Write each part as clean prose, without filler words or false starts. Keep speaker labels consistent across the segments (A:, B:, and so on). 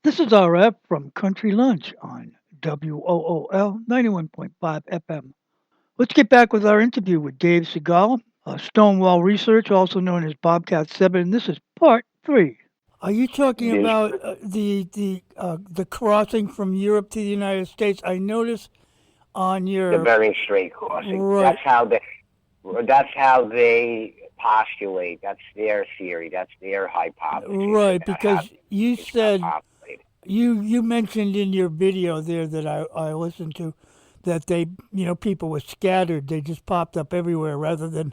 A: This is RF from Country Lunch on WOOL 91.5 FM. Let's get back with our interview with Dave Segal, Stonewall Research, also known as Bobcat 7. This is part 3. Are you talking
B: This
A: about the crossing from Europe to the United States? I noticed on
B: the
A: your
B: Bering Strait crossing.
A: right,
B: That's how they postulate. That's their theory. That's their hypothesis
A: right,
B: about how
A: because you
B: it's got
A: said
B: populated.
A: you mentioned in your video there that I listened to that people were scattered. They just popped up everywhere rather than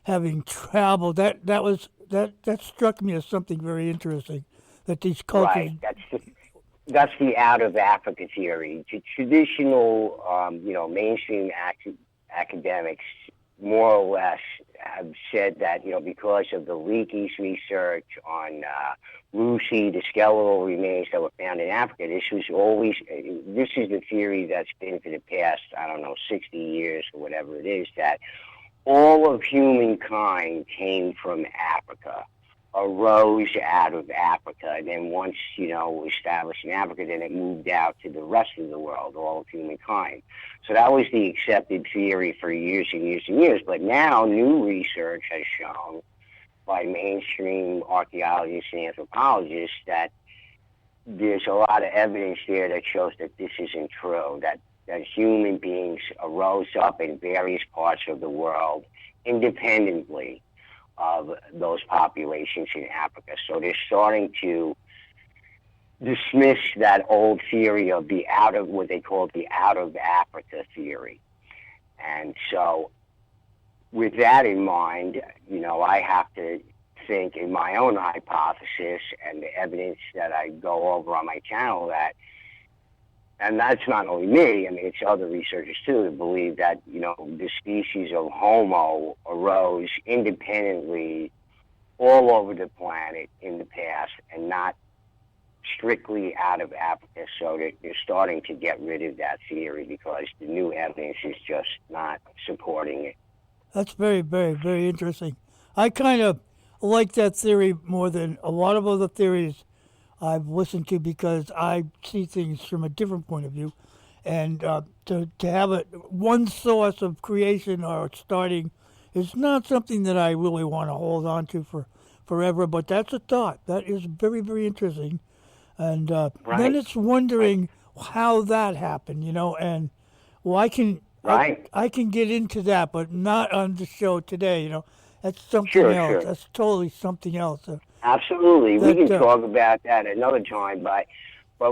A: having traveled. That struck me as something very interesting. That these cultures,
B: Right. That's the out of Africa theory. Traditional, mainstream academics more or less have said that, because of the Leakey's research on Lucy, the skeletal remains that were found in Africa, this is the theory that's been for the past, 60 years or whatever it is, that all of humankind came from Africa, arose out of Africa, and then once, established in Africa, then it moved out to the rest of the world, all of humankind. So that was the accepted theory for years and years and years. But now new research has shown by mainstream archaeologists and anthropologists that there's a lot of evidence there that shows that this isn't true, that human beings arose up in various parts of the world independently of those populations in Africa. So they're starting to dismiss that old theory of what they call the out of Africa theory. And so with that in mind, I have to think in my own hypothesis and the evidence that I go over on my channel and that's not only me, it's other researchers too, that believe that, the species of Homo arose independently all over the planet in the past and not strictly out of Africa. So they're starting to get rid of that theory because the new evidence is just not supporting it.
A: that's very, very, very interesting. I kind of like that theory more than a lot of other theories I've listened to because I see things from a different point of view. And to have one source of creation or starting is not something that I really want to hold on to for forever. But that's a thought. That is very, very interesting. And then
B: Right,
A: it's wondering how that happened, And well,
B: right.
A: I can get into that, but not on the show today. That's something
B: Sure,
A: else.
B: sure.
A: That's totally something else.
B: Absolutely. We
A: That
B: can talk about that another time, but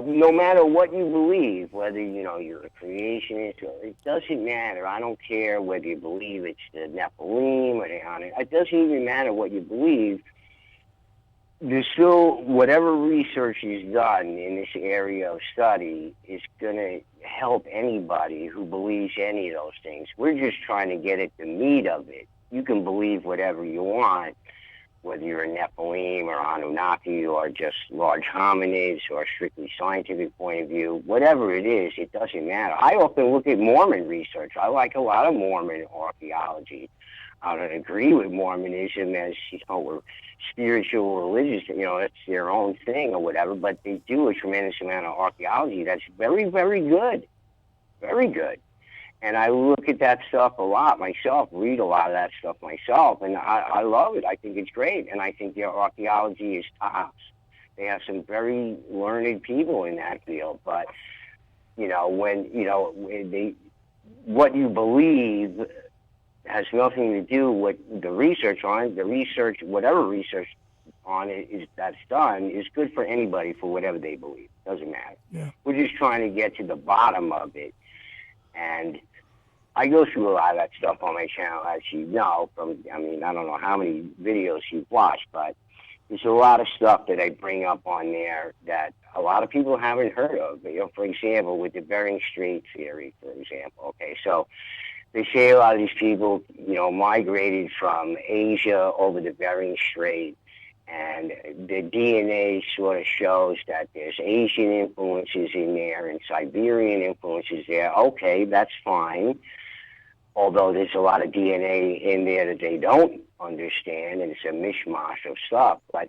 B: no matter what you believe, whether, you're a creationist, or it doesn't matter. I don't care whether you believe it's the Nephilim or the Anunnaki. It doesn't even matter what you believe. There's still, whatever research is done in this area of study is going to help anybody who believes any of those things. We're just trying to get at the meat of it. You can believe whatever you want, whether you're a Nephilim or Anunnaki or just large hominids or a strictly scientific point of view, whatever it is, it doesn't matter. I often look at Mormon research. I like a lot of Mormon archaeology. I don't agree with Mormonism as, we're spiritual, religious, it's their own thing or whatever, but they do a tremendous amount of archaeology that's very, very good. Very good. And I look at that stuff a lot myself, read a lot of that stuff myself, and I love it. I think it's great, and I think their archaeology is tops. They have some very learned people in that field, but, what you believe has nothing to do with the research on it. The research, whatever research on it is that's done, is good for anybody for whatever they believe. Doesn't matter.
A: Yeah.
B: We're just trying to get to the bottom of it, and I go through a lot of that stuff on my channel, as you know. I don't know how many videos you've watched, but there's a lot of stuff that I bring up on there that a lot of people haven't heard of. For example, with the Bering Strait theory, for example. Okay, so they say a lot of these people, migrated from Asia over the Bering Strait, and the DNA sort of shows that there's Asian influences in there and Siberian influences there. Okay, that's fine. Although there's a lot of DNA in there that they don't understand, and it's a mishmash of stuff. But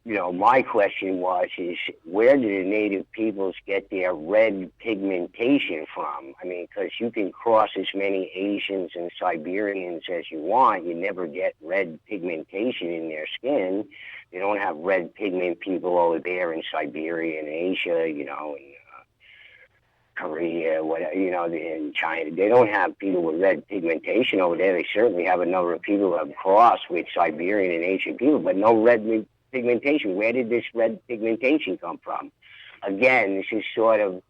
B: my question is where do the native peoples get their red pigmentation from? I mean, because you can cross as many Asians and Siberians as you want, you never get red pigmentation in their skin. You don't have red pigment people over there in Siberia and Asia, and Korea, whatever, in China. They don't have people with red pigmentation over there. They certainly have a number of people who have crossed with Siberian and Asian people, but no red pigmentation. Where did this red pigmentation come from? Again, this is sort of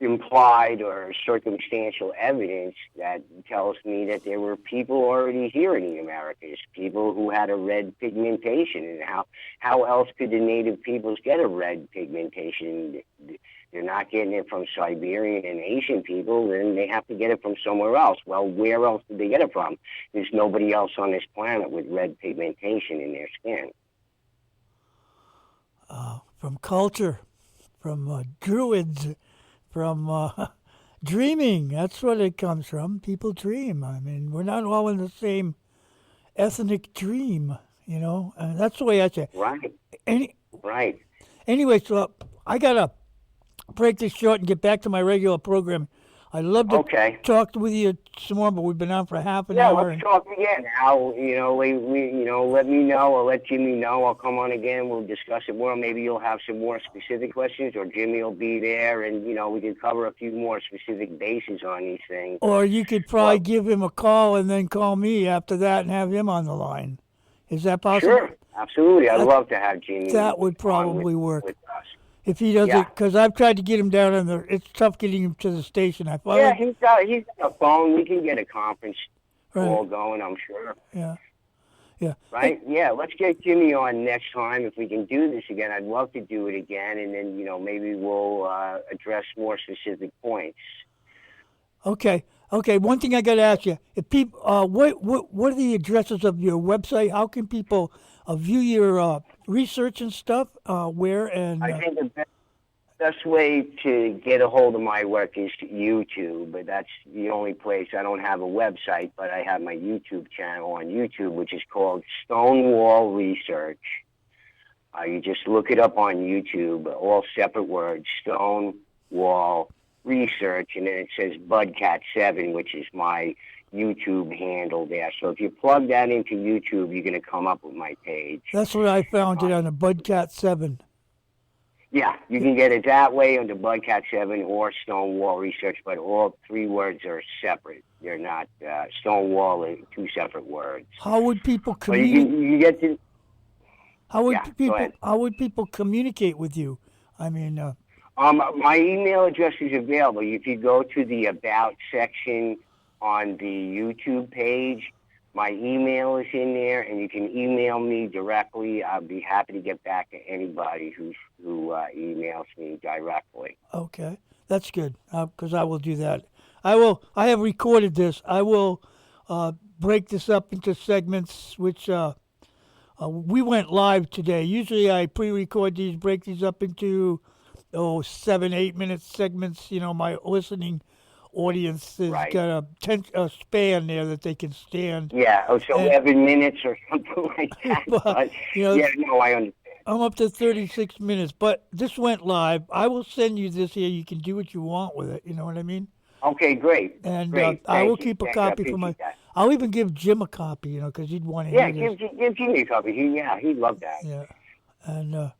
B: implied or circumstantial evidence that tells me that there were people already here in the Americas, people who had a red pigmentation. And how else could the native peoples get a red pigmentation? They're not getting it from Siberian and Asian people, then they have to get it from somewhere else. Well, where else did they get it from? There's nobody else on this planet with red pigmentation in their skin.
A: From culture, from druids, from dreaming. That's what it comes from. People dream. I mean, we're not all in the same ethnic dream, and that's the way I say it.
B: Right. Right.
A: Anyway, so I got to break this short and get back to my regular program. I'd love to talk with you some more, but we've been on for half an hour.
B: Yeah, let's talk again. Let me know. I'll let Jimmy know. I'll come on again. We'll discuss it more. Maybe you'll have some more specific questions, or Jimmy will be there, and, we can cover a few more specific bases on these things.
A: Or you could probably give him a call and then call me after that and have him on the line. Is that possible?
B: Sure, absolutely. I'd love to have Jimmy.
A: That would probably work.
B: With us.
A: If he doesn't, because I've tried to get him down it's tough getting him to the station.
B: He's got a phone. We can get a conference call going, I'm sure.
A: Yeah.
B: Right? Yeah, let's get Jimmy on next time. If we can do this again, I'd love to do it again, and then, maybe we'll address more specific points.
A: Okay. One thing I got to ask you: if people, what are the addresses of your website? How can people view your research and stuff? Where and
B: I think the best way to get a hold of my work is YouTube, but that's the only place. I don't have a website, but I have my YouTube channel on YouTube, which is called Stonewall Research. You just look it up on YouTube, all separate words, Stonewall Research, and then it says Budcat7, which is my YouTube handle there. So if you plug that into YouTube, you're going to come up with my page.
A: That's what I found it on the Budcat7.
B: Yeah, you can get it that way under Budcat7 or Stonewall Research, but all three words are separate. They're not Stonewall are two separate words.
A: How would people communicate?
B: You get to.
A: How would people communicate with you? I mean,
B: my email address is available. If you go to the About section on the YouTube page, my email is in there, and you can email me directly. I'll be happy to get back to anybody who emails me directly.
A: Okay, that's good, because I will do that. I have recorded this. I will break this up into segments, which we went live today. Usually I pre-record these, break these up into 7-8 minute segments. My listening audience has got a span there that they can stand.
B: Yeah, so 11 minutes or something like that. But, I understand.
A: I'm up to 36 minutes, but this went live. I will send you this here. You can do what you want with it. You know what I mean?
B: Okay, great.
A: And I will keep a copy for my. I'll even give Jim a copy, because he'd want to hear this.
B: Yeah, give Jimmy a copy. He'd love that.
A: Yeah, and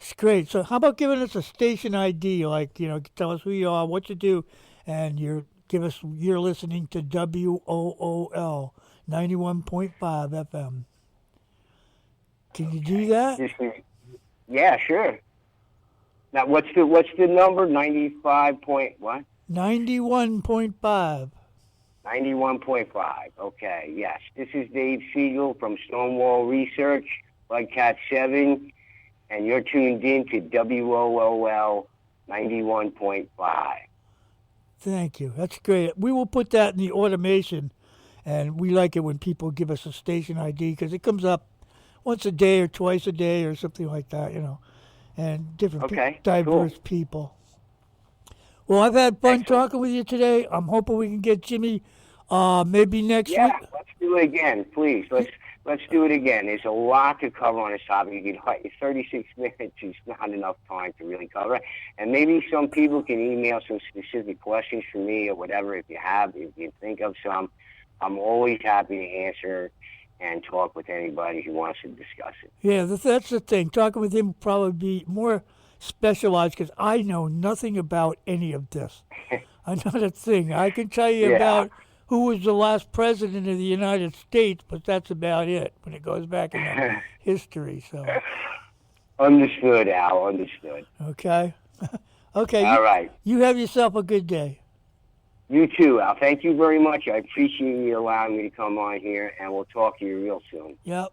A: it's great. So how about giving us a station ID? Like, tell us who you are, what you do, and you're listening to WOOL 91.5 FM. Can you do that?
B: Yeah, sure. Now, what's the number? 95 point what?
A: 91.5.
B: 91.5. Okay, yes. This is Dave Siegel from Stonewall Research, Budcat7, and you're tuned in to WOOL 91.5.
A: Thank you. That's great. We will put that in the automation, and we like it when people give us a station ID, because it comes up once a day or twice a day or something like that, and different diverse people. Well, I've had fun talking with you today. I'm hoping we can get Jimmy maybe next week.
B: Yeah, let's do it again, please. let's do it again. There's a lot to cover on this topic. 36 minutes is not enough time to really cover it. And maybe some people can email some specific questions for me or whatever if you think of some. I'm always happy to answer and talk with anybody who wants to discuss it.
A: Yeah, that's the thing. Talking with him would probably be more specialized because I know nothing about any of this. I'm not a thing. I can tell you about who was the last president of the United States, but that's about it when it goes back in history. So.
B: Understood, Al. Understood.
A: Okay. Okay.
B: All right.
A: You have yourself a good day.
B: You too, Al. Thank you very much. I appreciate you allowing me to come on here, and we'll talk to you real soon.
A: Yep.